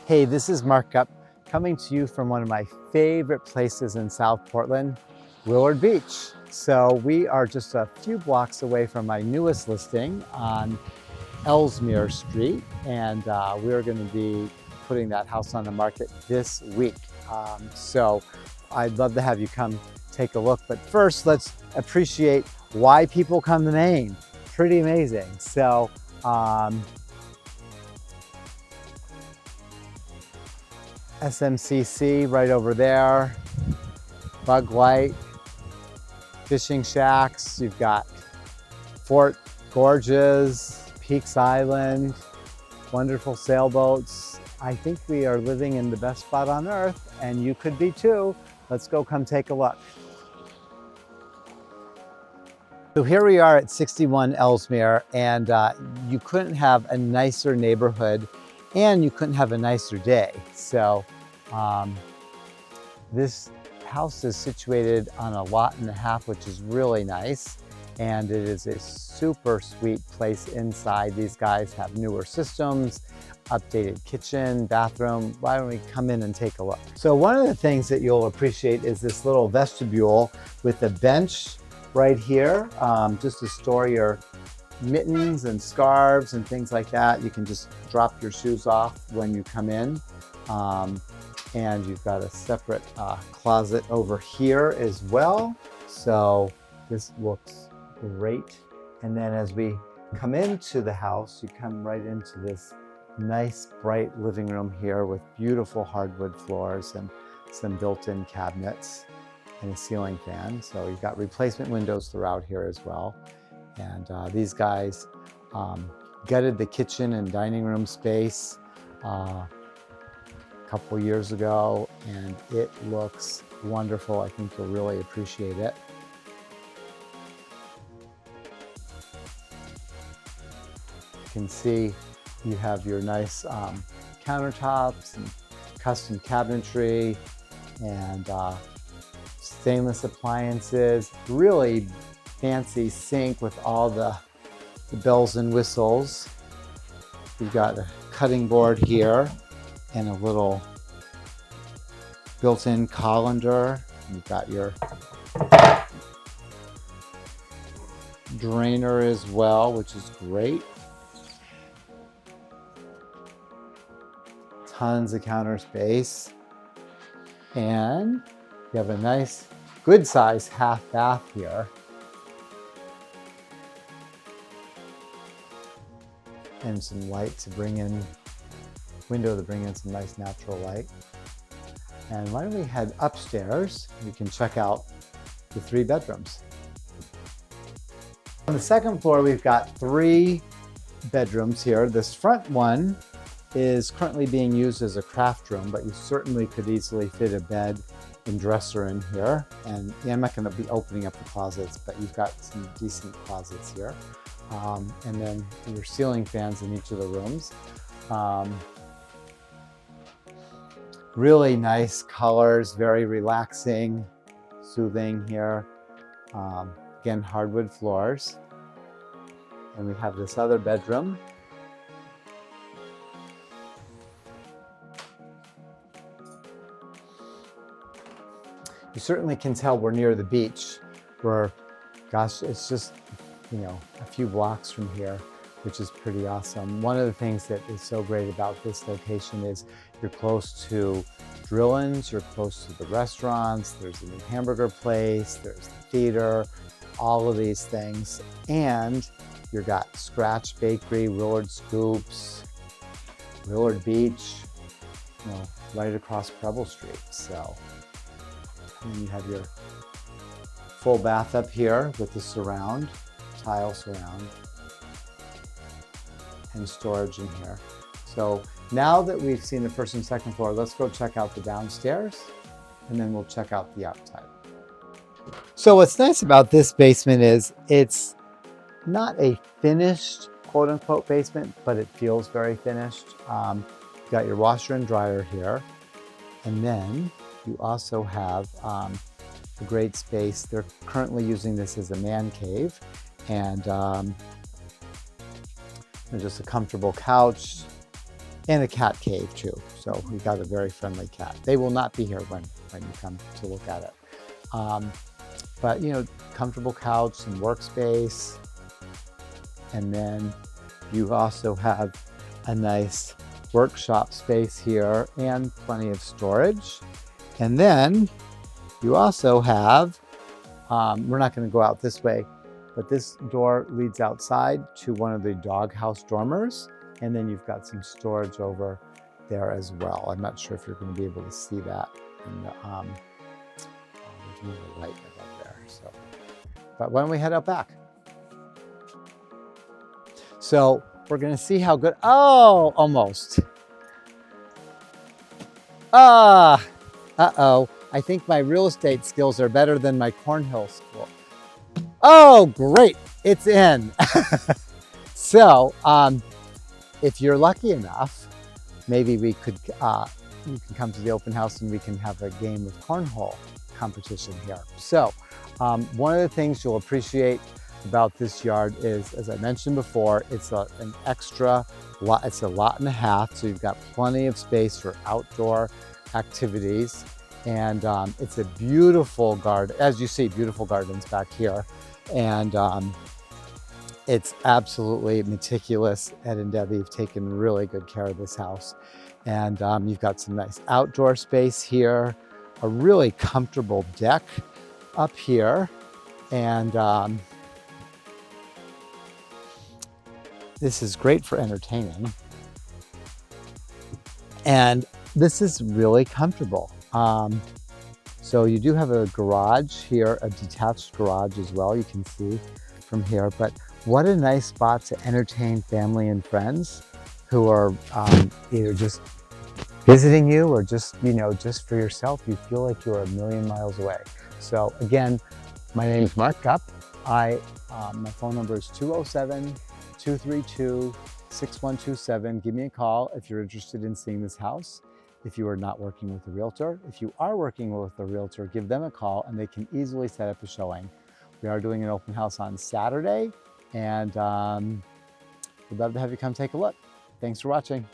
Hey, this is Mark Up coming to you from one of my favorite places in South Portland, Willard Beach. So we are just a few blocks away from my newest listing on Elsmere Street, and we're going to be putting that house on the market this week. So I'd love to have you come take a look, but first let's appreciate why people come to Maine. Pretty amazing. So SMCC right over there, Bug Light, fishing shacks. You've got Fort Gorges, Peaks Island, wonderful sailboats. I think we are living in the best spot on earth, and you could be too. Let's go come take a look. So here we are at 61 Elsmere, and you couldn't have a nicer neighborhood and you couldn't have a nicer day. So this house is situated on a lot and a half, which is really nice. And it is a super sweet place inside. These guys have newer systems, updated kitchen, bathroom. Why don't we come in and take a look? So one of the things that you'll appreciate is this little vestibule with a bench right here, just to store your mittens and scarves and things like that. You can just drop your shoes off when you come in. And you've got a separate closet over here as well. So this looks great. And then as we come into the house, you come right into this nice bright living room here with beautiful hardwood floors and some built-in cabinets and a ceiling fan. So you've got replacement windows throughout here as well. And these guys gutted the kitchen and dining room space a couple years ago, and it looks wonderful. I think you'll really appreciate it. You can see you have your nice countertops and custom cabinetry and stainless appliances, really fancy sink with all the bells and whistles. You've got a cutting board here and a little built-in colander. You've got your drainer as well, which is great. Tons of counter space. And you have a nice, good size half bath here. And some light to bring in, window to bring in some nice natural light. And why don't we head upstairs? We can check out the 3 bedrooms. On the second floor, we've got 3 bedrooms here. This front one is currently being used as a craft room, but you certainly could easily fit a bed and dresser in here. And I'm not going to be opening up the closets, but you've got some decent closets here. And then your ceiling fans in each of the rooms. Really nice colors, very relaxing, soothing here. Again, hardwood floors. And we have this other bedroom. You certainly can tell we're near the beach. We're, gosh, it's just, a few blocks from here, which is pretty awesome. One of the things that is so great about this location is you're close to drill-ins, you're close to the restaurants, there's a new hamburger place, there's the theater, all of these things. And you've got Scratch Bakery, Willard Scoops, Willard Beach, right across Preble Street. So, and you have your full bath up here with the surround, tile surround, and storage in here. So now that we've seen the first and second floor, let's go check out the downstairs, and then we'll check out the outside. So what's nice about this basement is it's not a finished quote unquote basement, but it feels very finished. You got your washer and dryer here, and then you also have a great space. They're currently using this as a man cave, and just a comfortable couch and a cat cave too. So we got a very friendly cat. They will not be here when you come to look at it. But you know, comfortable couch and workspace. And then you also have a nice workshop space here and plenty of storage. And then you also have, we're not going to go out this way, but this door leads outside to one of the doghouse dormers. And then you've got some storage over there as well. I'm not sure if you're going to be able to see that in the, there's no light above there. So, but why don't we head out back? So we're going to see how good, oh, almost. Uh-oh. I think my real estate skills are better than my Cornhill school. Oh, great. It's in. So, if you're lucky enough, maybe we could, you can come to the open house and we can have a game of cornhole competition here. So, one of the things you'll appreciate about this yard is, as I mentioned before, it's an extra lot. It's a lot and a half, so you've got plenty of space for outdoor activities. And it's a beautiful garden. As you see, beautiful gardens back here. And it's absolutely meticulous. Ed and Debbie have taken really good care of this house. And you've got some nice outdoor space here, a really comfortable deck up here. And this is great for entertaining. And this is really comfortable. So you do have a garage here, a detached garage as well, you can see from here. But what a nice spot to entertain family and friends who are either just visiting you or just, you know, just for yourself. You feel like you're a million miles away. So again, my name is Mark Gupp. My phone number is 207-232-6127. Give me a call if you're interested in seeing this house. If you are not working with a realtor, if you are working with a realtor, give them a call and they can easily set up a showing. We are doing an open house on Saturday, and we'd love to have you come take a look. Thanks for watching.